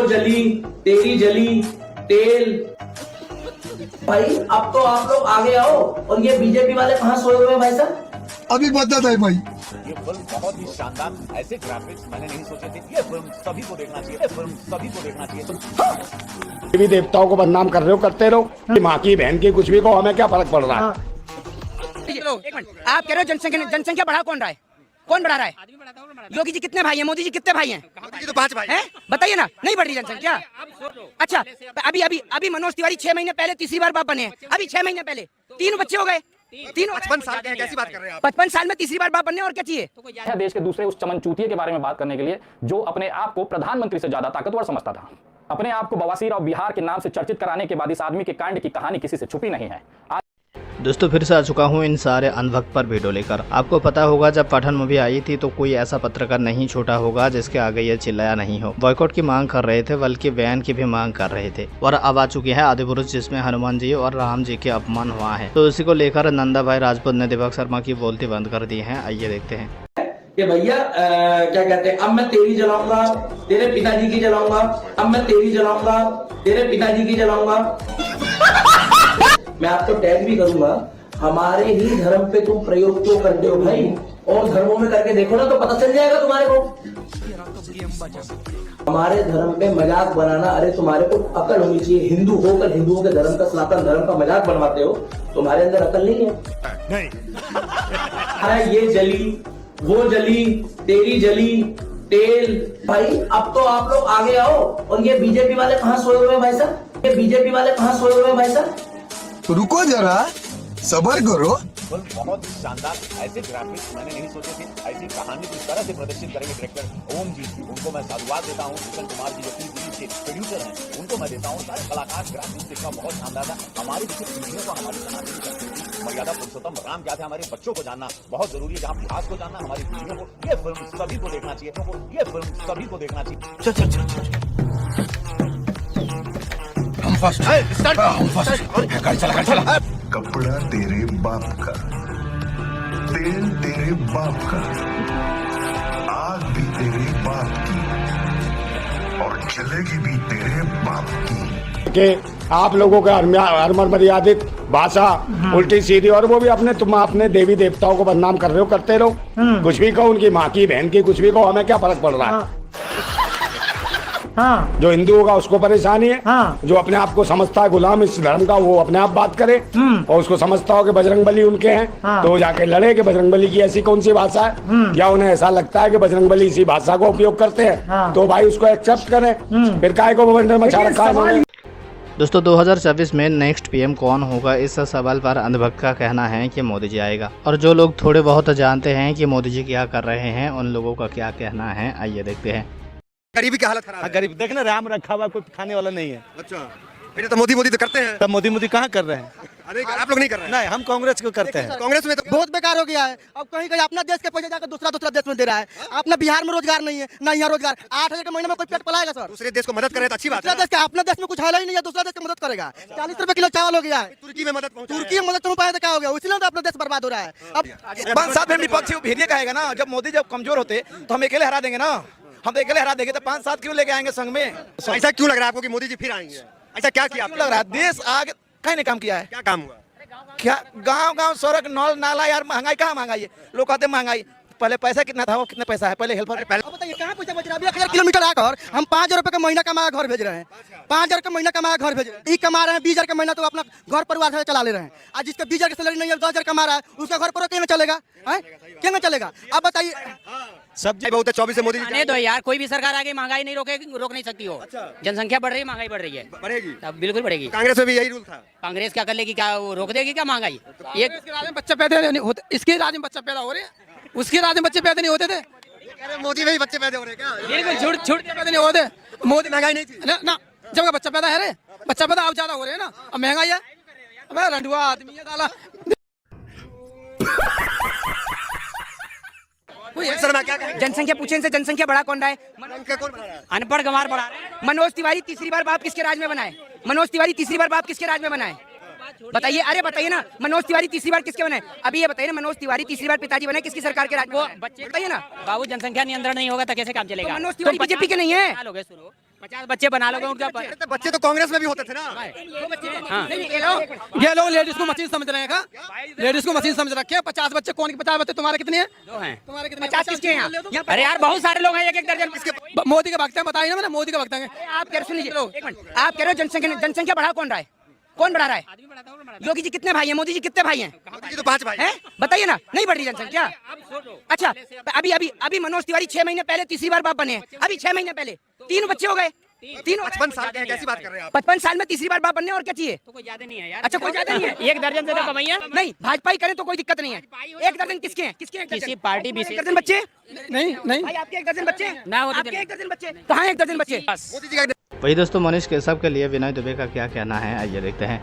जली तेरी जली तेल। भाई अब तो आप लोग आगे आओ। और ये बीजेपी वाले कहाँ सोए हुए हैं भाई साहब? अभी बता है भाई। ये फिल्म बहुत ही शानदार, ऐसे ग्राफिक्स मैंने नहीं सोचे थे। ये फिल्म सभी को देखना चाहिए, ये फिल्म सभी को देखना चाहिए। देवी देवताओं को बदनाम कर रहे हो, करते रहो। माँ की बहन की कुछ भी कहो, हमें क्या फर्क पड़ रहा है। एक मिनट, आप कह रहे हो जनसंख्या बढ़ा कौन रहा है? कौन बढ़ा रहा है? योगी जी कितने भाई हैं? मोदी जी कितने भाई हैं? मोदी जी तो 5 भाई हैं। बताइए ना, नहीं बढ़ रही जनसंख्या? अच्छा, अभी मनोज तिवारी 6 महीने पहले तीसरी बार बाप बने हैं। अभी 6 महीने पहले 3 बच्चे हो गए। 55 साल के हैं, कैसी बात कर रहे हैं आप? 55 साल में तीसरी बार बाप बनने और क्या चाहिए? देश के दूसरे उस चमनचूतिये के बारे में बात करने के लिए जो अपने आप को प्रधानमंत्री से ज्यादा ताकतवर समझता था। अपने आप को बवासीर और बिहार के नाम से चर्चित कराने के बाद इस आदमी के कांड की कहानी किसी से छुपी नहीं है। दोस्तों फिर से आ चुका हूँ इन सारे अंधभक्त पर वीडियो लेकर। आपको पता होगा जब पठान मूवी आई थी तो कोई ऐसा पत्रकार नहीं छोटा होगा जिसके आगे ये चिल्लाया नहीं हो। बॉयकॉट की मांग कर रहे थे, बल्कि बैन की भी मांग कर रहे थे। और अब आ चुकी है आदिपुरुष जिसमें हनुमान जी और राम जी के अपमान हुआ है। तो इसी को लेकर नंदा भाई राजपूत ने दीपक शर्मा की बोलती बंद कर दी है। आइए देखते हैं कि भैया क्या कहते हैं, अब मैं तेरी जलाऊंगा, तेरे पिताजी की जलाऊंगा। अब मैं तेरी जलाऊंगा, तेरे पिताजी की जलाऊंगा। मैं आपको टैग भी करूंगा। हमारे ही धर्म पे तुम प्रयोग क्यों करते हो भाई? और धर्मों में करके देखो ना तो पता चल जाएगा तुम्हारे को। हमारे धर्म पे मजाक बनाना, अरे तुम्हारे को अकल होनी चाहिए। हिंदू होकर हिंदुओं के धर्म का, सनातन धर्म का मजाक बनवाते हो। तुम्हारे अंदर अकल नहीं है। नहीं। ये जली वो जली तेरी जली तेल। भाई अब तो आप लोग आगे आओ। और ये बीजेपी वाले कहाँ सोए हुए हैं भाई साहब? ये बीजेपी वाले कहाँ सोए हुए हैं भाई साहब? रुको जरा, सबर करो। फिल्म बहुत ही शानदार, ऐसे ग्राफिक्स मैंने नहीं सोचे थे। ऐसी कहानी किस तरह से प्रदर्शित करेंगे डायरेक्टर ओम जी, उनको मैं साधुवाद देता हूँ। किशन कुमार जी जो फिल्म के प्रोड्यूसर हैं, उनको मैं देता हूँ। सारे कलाकार, ग्राफिक्स देखना बहुत शानदार था। हमारी पीढ़ियों को, हमारी सनातनी संस्कृति, मर्यादा पुरुषोत्तम राम क्या थे, हमारे बच्चों को जानना बहुत जरूरी है। जहाँ इतिहास को जानना, हमारी पीढ़ियों को, ये फिल्म सभी को देखना चाहिए। ये फिल्म सभी को देखना चाहिए। चल हम फर्स्ट, हम फर्स्ट। चला। कपड़ा तेरे बाप का, तेल तेरे बाप का, आग भी तेरे बाप की, और चलेगी भी तेरे बाप की। कि आप लोगों का हरमर मर्यादित भाषा उल्टी सीधी, और वो भी तुम अपने देवी देवताओं को बदनाम कर रहे हो, करते रहो। कुछ भी कहो, उनकी माँ की बहन की कुछ भी कहो, हमें क्या फर्क पड़ रहा है। हाँ। जो हिंदू होगा उसको परेशानी है। हाँ। जो अपने आप को समझता है गुलाम इस धर्म का, वो अपने आप बात करे। और उसको समझता हो कि बजरंगबली उनके हैं। हाँ। तो वो जाके लड़े कि बजरंगबली की ऐसी कौन सी भाषा है, या उन्हें ऐसा लगता है कि बजरंगबली इसी भाषा को उपयोग करते हैं। हाँ। तो भाई उसको एक्सेप्ट करें। फिर काय को बवंडर मचा रखा है। दोस्तों 2024 में नेक्स्ट पीएम कौन होगा, इस सवाल पर अंधभक्त का कहना है कि मोदी जी आएगा। और जो लोग थोड़े बहुत जानते हैं कि मोदी जी क्या कर रहे हैं, उन लोगों का क्या कहना है, आइए देखते हैं। गरीबी की हालत खराब है। गरीब देखना, राम रखा हुआ कोई खाने वाला नहीं है। अच्छा, फिर तो मोदी तो करते हैं। तब मोदी कहाँ कर रहे हैं? अरे आप लोग नहीं कर रहे हैं। नहीं, हम कांग्रेस को करते हैं। कांग्रेस में तो बहुत बेकार हो गया है। अब कहीं कहीं अपना देश के पैसे जाकर दूसरा देश में दे रहा है। अपना बिहार में रोजगार नहीं है, ना यहाँ रोजगार। 8,000 के महीने में कोई पेट पलाएगा सर? दूसरे देश को मदद करे तो अच्छी बात है। दूसरा देश का, अपना देश में कुछ है ही नहीं है, दूसरा देश की मदद करेगा। 40 रुपए किलो चावल हो गया है। तुर्की में मदद पहुंचाए। तुर्की में मदद तुम पाए तो क्या हो गया? इसलिए तो अपना देश बर्बाद हो रहा है। अब 5 साल में विपक्षी भेड़िए कहेगा ना, जब मोदी जब कमजोर होते तो हम अकेले हरा देंगे ना। हम तो अकेले हरा देंगे तो 5-7 क्यों लेके आएंगे संग में? ऐसा क्यों लग रहा है आपको कि मोदी जी फिर आएंगे? ऐसा क्या किया? लग रहा है देश आगे कहीं ने काम किया है। क्या काम हुआ? क्या गांव सड़क नल नाला, यार महंगाई कहाँ महंगाई है? लोग कहते महंगाई, पहले पैसा कितना था, वो कितना पैसा है पहले हेल्पर। अब बताइए कहाँ पैसा बच रहा है? 1000 किलोमीटर आकर हम 5,000 रुपए का महीना कमाया घर भेज रहे हैं। 5,000 का महीना कमाया घर भेज रहे हैं। कमा रहे हैं 20,000 का महीना, तो अपना घर परिवार से चला ले रहे हैं। आज जिसका 20,000 की सैलरी नहीं है, 10,000 कमा रहा है, उसका घर परिवार कैसे चलेगा? कैसे चलेगा? अब बताइए। सब्जी बहुत है। 24 से मोदी आने दो यार, कोई भी सरकार आगे महंगाई नहीं रोक नहीं सकती हो। जनसंख्या बढ़ रही है, महंगाई बढ़ रही है। बढ़ेगी, अब बिल्कुल बढ़ेगी। कांग्रेस में भी यही रूल था। कांग्रेस क्या कर लेगी? क्या वो रोक देगी क्या महंगाई? एक राज्य में बच्चे पैदा नहीं होते, इसके राज्य में बच्चे पैदा हो रहे हैं, उसके राज्य में बच्चे पैदा नहीं होते थे। अरे मोदी में ही बच्चे पैदा हो रहे हैं क्या? बिल्कुल झूठ पैदा नहीं होते। मोदी महंगाई नहीं थी ना, जब का बच्चा पैदा है रे, बच्चा पैदा अब ज्यादा हो रहे हैं ना, अब महंगाई है। अब रंडुआ आदमी है साला। जनसंख्या पूछे इनसे, जनसंख्या बढ़ा कौन रहा है? अनपढ़ गंवार बढ़ा रहे हैं। मनोज तिवारी तीसरी बार बाप किसके राज में बनाए? मनोज तिवारी तीसरी बार बाप किसके राज में बनाए? बताइए, अरे बताइए ना, मनोज तिवारी तीसरी बार किसके बने? अभी ये बताइए ना, मनोज तिवारी तीसरी बार पिताजी बने किसकी सरकार के राज में? बच्चे बताइए ना। बाबू जनसंख्या नियंत्रण नहीं होगा तो कैसे काम चलेगा? मनोज तिवारी बीजेपी के नहीं है। 50 बच्चे बना लोगे उनका तो बच्चे तो कांग्रेस में भी होते थे ना। ये लोग लेडीज को मशीन समझ रहे हैं, लेडीज को मशीन समझ रखे हैं। 50 बच्चे कौन के 50 बच्चे तुम्हारे कितने हैं? 2 हैं। तुम्हारे कितने? 50 किसके हैं यहाँ? अरे यार बहुत सारे लोग हैं, एक दर्जन। मोदी के भक्त हैं, बताइए ना, मैंने मोदी के भक्त हैं। आप कह रहे सुनिए, एक मिनट, आप कह रहे हो जनसंख्या बढ़ा कौन रहा है? कौन बढ़ा रहा है? योगी जी कितने भाई हैं? मोदी जी कितने भाई हैं? मोदी जी तो 5 भाई हैं? बताइए ना, नहीं बढ़ रही जनसंख्या? अच्छा, अभी मनोज तिवारी 6 महीने पहले तीसरी बार बाप बने हैं। अभी 6 महीने पहले 3 बच्चे हो गए। 55 साल के हैं, कैसी बात कर रहे हैं आप? 55 साल में तीसरी बार बाप बनने और क्या चाहिए? तो कोई ज्यादा नहीं है यार। अच्छा, कोई ज्यादा नहीं है। 1 दर्जन से तो कम ही है। नहीं, भाजपा ही करे तो कोई दिक्कत नहीं है। 1 दर्जन किसके हैं? किसके हैं? किसी पार्टी भी 1 दर्जन बच्चे? नहीं भाई आपके 1 दर्जन बच्चे ना होते आपके 1 दर्जन बच्चे कहाँ है? 1 दर्जन बच्चे? मोदी जी का वही दोस्तों, मनीष केशव के लिए विनय दुबे का क्या कहना है, आइए देखते हैं।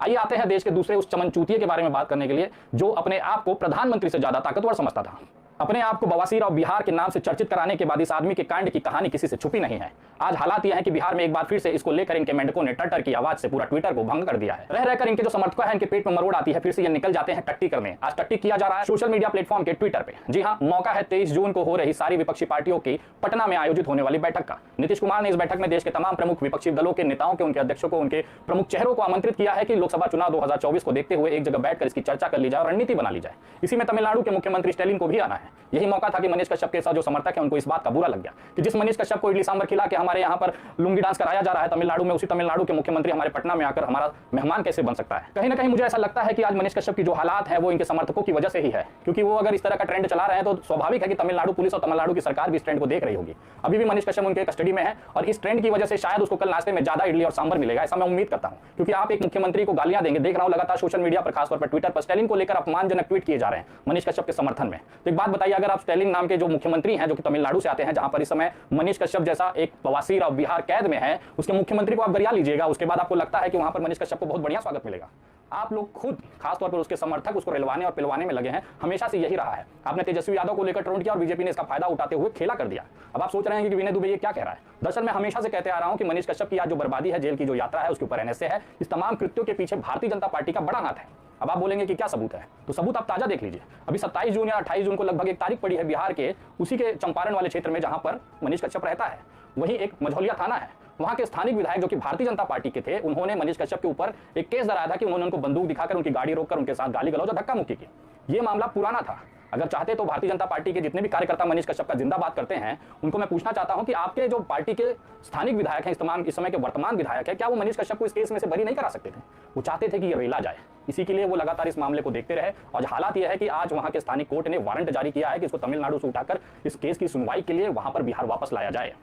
आइए आते हैं देश के दूसरे उस चमन चूतिए के बारे में बात करने के लिए जो अपने आप को प्रधानमंत्री से ज्यादा ताकतवर समझता था। अपने आप को बवासीर और बिहार के नाम से चर्चित कराने के बाद इस आदमी के कांड की कहानी किसी से छुपी नहीं है। आज हालात यह है कि बिहार में एक बार फिर से इसको लेकर इनके मेंढकों ने टटर की आवाज से पूरा ट्विटर को भंग कर दिया है। रह रहकर इनके जो समर्थक हैं, इनके पेट में मरोड़ आती है, फिर से ये निकल जाते हैं टट्टी करने। आज टट्टी किया जा रहा है सोशल मीडिया प्लेटफॉर्म के ट्विटर पे। जी हाँ, मौका है 23 जून को हो रही सारी विपक्षी पार्टियों की पटना में आयोजित होने वाली बैठक का। नीतीश कुमार ने इस बैठक में देश के तमाम प्रमुख विपक्षी दलों के नेताओं के, उनके अध्यक्षों को, उनके प्रमुख चेहरों को आमंत्रित किया है कि लोकसभा चुनाव 2024 को देखते हुए एक जगह बैठकर इसकी चर्चा कर ली जाए और रणनीति बना ली जाए। इसी में तमिलनाडु के मुख्यमंत्री स्टैलिन को भी आना है। यही मौका था कि मनीष कश्यप के साथ जो समर्थक है उनको इस बात का बुरा लग गया कि जिस मनीष कश्यप को इडली सांभर खिला के हमारे यहाँ पर लुंगी डांस कराया जा रहा है तमिलनाडु में, उसी तमिलनाडु के मुख्यमंत्री हमारे पटना में आकर हमारा मेहमान कैसे बन सकता है। कहीं ना कहीं मुझे ऐसा लगता है कि आज मनीष कश्यप की जो हालात है वो इनके समर्थकों की वजह से ही है, क्योंकि वो अगर इस तरह का ट्रेंड चला रहे हैं तो स्वाभाविक है कि तमिलनाडु पुलिस और तमिलनाडु की सरकार भी इस ट्रेंड को देख रही होगी। अभी भी मनीष कश्यप उनके कस्टडी में है और इस ट्रेंड की वजह से शायद उसको कल नाश्ते में ज्यादा इडली और सांभर मिलेगा, ऐसा मैं उम्मीद करता हूं। क्योंकि आप एक मुख्यमंत्री को गालियां देंगे, देख रहा हूं लगातार सोशल मीडिया पर, खासतौर पर ट्विटर पर स्टैलिन को लेकर अपमानजनक ट्वीट किए जा रहे हैं मनीष कश्यप के समर्थन में। तो एक बात बताइए, अगर आप स्टैलिन नाम के जो मुख्यमंत्री हैं जो कि तमिलनाडु से आते हैं, जहां पर इस समय मनीष कश्यप जैसा एक बवासीर और बिहार कैद में है, उसके मुख्यमंत्री को आप गरिया लीजिएगा, उसके बाद आपको लगता है कि वहां पर मनीष कश्यप को बहुत बढ़िया स्वागत मिलेगा। आप लोग खुद खासतौर पर उसके समर्थक उसको रिलवाने और पिलवाने में लगे हैं, हमेशा से यही रहा है। आपने तेजस्वी यादव को लेकर ट्रोल किया और बीजेपी ने इसका फायदा उठाते हुए खेला कर दिया। अब आप सोच रहे हैं कि विनय दुबे ये क्या कह रहा है। दरअसल मैं हमेशा से कहते आ रहा हूं कि मनीष कश्यप की आज जो बर्बादी है, जेल की जो यात्रा है, उसके ऊपर एनएसए है, इस तमाम कृत्यों के पीछे भारतीय जनता पार्टी का बड़ा हाथ है। अब आप बोलेंगे कि क्या सबूत है, तो सबूत आप ताजा देख लीजिए। अभी 27 जून या 28 जून को लगभग एक तारीख पड़ी है बिहार के उसी के चंपारण वाले क्षेत्र में जहां पर मनीष कश्यप रहता है, वहीं एक मझौलिया थाना है। वहां के स्थानिक विधायक जो कि भारतीय जनता पार्टी के थे, उन्होंने मनीष कश्यप के ऊपर एक केस डराया था कि उन्होंने उनको बंदूक दिखाकर उनकी गाड़ी रोककर उनके साथ गाली गलौज और धक्का मुक्की की। ये मामला पुराना था। अगर चाहते तो भारतीय जनता पार्टी के जितने भी कार्यकर्ता मनीष कश्यप का जिंदाबाद करते हैं, उनको मैं पूछना चाहता हूं कि आपके जो पार्टी के स्थानिक विधायक हैं, इस समय के वर्तमान विधायक है, क्या वो मनीष कश्यप को इस केस में से बरी नहीं करा सकते थे? वो चाहते थे कि ये रेला जाए, इसी के लिए वो लगातार इस मामले को देखते रहे। और हालात यह है कि आज वहां के स्थानिक कोर्ट ने वारंट जारी किया है कि इसको तमिलनाडु से उठाकर इस केस की सुनवाई के लिए वहां पर बिहार वापस लाया जाए।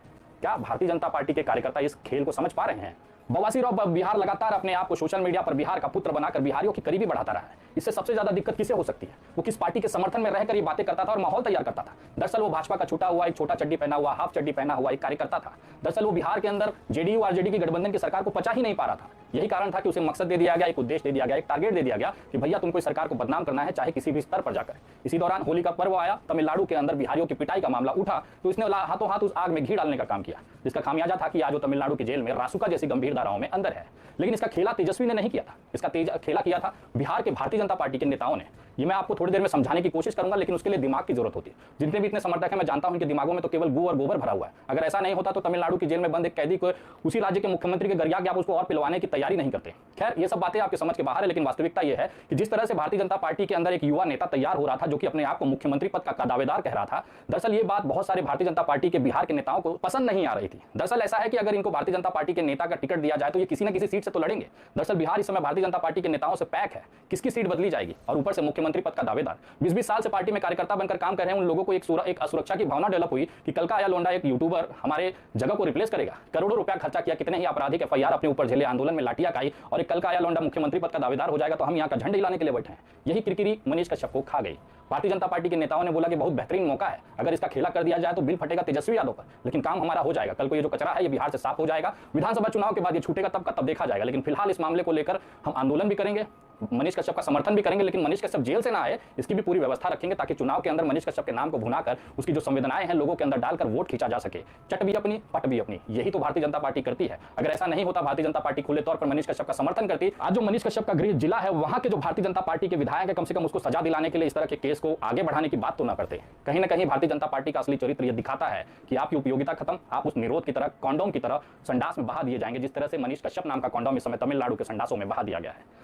क्या भारतीय जनता पार्टी के कार्यकर्ता इस खेल को समझ पा रहे हैं? बवासीर और बिहार लगातार अपने आप को सोशल मीडिया पर बिहार का पुत्र बनाकर बिहारियों की करीबी बढ़ाता रहा है। इससे सबसे ज्यादा दिक्कत किसे हो सकती है? वो किस पार्टी के समर्थन में रहकर ये बातें करता था और माहौल तैयार करता था। दरअसल वो भाजपा का छूटा हुआ एक छोटा चड्डी पहना हुआ, हाफ चड्डी पहना हुआ एक कार्यकर्ता था। दरअसल वो बिहार के अंदर जेडीयू आरजेडी की गठबंधन की सरकार को पचा ही नहीं पा रहा था। यही कारण था कि उसे मकसद दे दिया गया, एक उद्देश्य दे दिया गया, एक टारगेट दे दिया गया कि भैया तुमको इस सरकार को बदनाम करना है, चाहे किसी भी स्तर पर जाकर। इसी दौरान होली का पर्व आया, तमिलनाडु के अंदर बिहारियों की पिटाई का मामला उठा, तो इसने हाथों हाथ उस आग में घी डालने का काम किया, जिसका खामियाजा था कि आज वो तमिलनाडु की जेल में रासुका जैसी गंभीर धाराओं में अंदर है। लेकिन इसका खेला तेजस्वी ने नहीं किया था, इसका खेला किया था बिहार के भारतीय जनता पार्टी के नेताओं ने। ये मैं आपको थोड़ी देर में समझाने की कोशिश करूंगा, लेकिन उसके लिए दिमाग की जरूरत होती है। जितने भी इतने समर्थक हैं, मैं जानता हूं कि दिमागों में तो केवल गू और गोबर भरा हुआ है। अगर ऐसा नहीं होता तो तमिलनाडु की जेल में बंद एक कैदी को उसी राज्य के मुख्यमंत्री के गरिया के आप उसको और पिलवाने की तैयारी नहीं करते। खैर, ये सब बातें आपके समझ के बाहर है, लेकिन वास्तविकता यह है कि जिस तरह से भारतीय जनता पार्टी के अंदर एक युवा नेता तैयार हो रहा था, जो कि अपने आप को मुख्यमंत्री पद का दावेदार कह रहा था, दरअसल ये बात बहुत सारे भारतीय जनता पार्टी के बिहार के नेताओं को पसंद नहीं आ रही थी। दरअसल ऐसा है कि अगर इनको भारतीय जनता पार्टी के नेता का टिकट दिया जाए तो ये किसी न किसी सीट से तो लड़ेंगे। दरअसल बिहार इस समय भारतीय जनता पार्टी के नेताओं से पैक है, किसकी सीट बदली जाएगी, और ऊपर से मुख्यमंत्री पद का दावेदार। 20-20 साल से पार्टी में कार्यकर्ता बनकर काम कर रहे हैं उन लोगों को एक असुरक्षा की भावना डेवलप हुई कि कल का आया लोंडा एक यूट्यूबर हमारे जगह को रिप्लेस करेगा। करोड़ों रुपया खर्चा किया, कितने ही आपराधिक एफआईआर अपने ऊपर झेले, आंदोलन में लाठियां खाई, और एक कल का आया लोंडा मुख्यमंत्री पद का दावेदार हो जाएगा तो हम यहाँ का झंडा हिलाने के लिए बैठे हैं। यही किरकिरी मनीष कश्यप को खा गई। भारतीय जनता पार्टी के नेताओं ने बोला कि बहुत बेहतरीन मौका है, अगर इसका खेला कर दिया जाए तो बिल फटेगा तेजस्वी यादव पर, लेकिन काम हमारा हो जाएगा। कल को ये जो कचरा है ये बिहार से साफ हो जाएगा, विधानसभा चुनाव के बाद ये छूटेगा तब का तब देखा जाएगा। लेकिन फिलहाल इस मामले को लेकर हम आंदोलन भी करेंगे, मनीष कश्यप का समर्थन भी करेंगे, लेकिन मनीष कश्यप जेल से ना आए इसकी भी पूरी व्यवस्था रखेंगे, ताकि चुनाव के अंदर मनीष कश्यप के नाम को भुनाकर उसकी जो संवेदनाएं हैं लोगों के अंदर डालकर वोट खींचा जा सके। चट भी अपनी पट भी अपनी, यही तो भारतीय जनता पार्टी करती है। अगर ऐसा नहीं होता, भारतीय जनता पार्टी खुले तौर पर मनीष कश्यप का समर्थन करती, आज जो मनीष कश्यप का गृह जिला है वहां के जो भारतीय जनता पार्टी के विधायक है, कम से कम उसको सजा दिलाने के लिए इस तरह के केस को आगे बढ़ाने की बात तो ना करते। कहीं ना कहीं भारतीय जनता पार्टी का असली चरित्र यह दिखाता है कि आपकी उपयोगिता खत्म, आप उस निरोध की तरह, कॉन्डोम की तरह संडास में बहा दिए जाएंगे, जिस तरह से मनीष कश्यप नाम का कॉन्डोम इस समय तमिलनाडु के संडासों में बहा दिया गया है।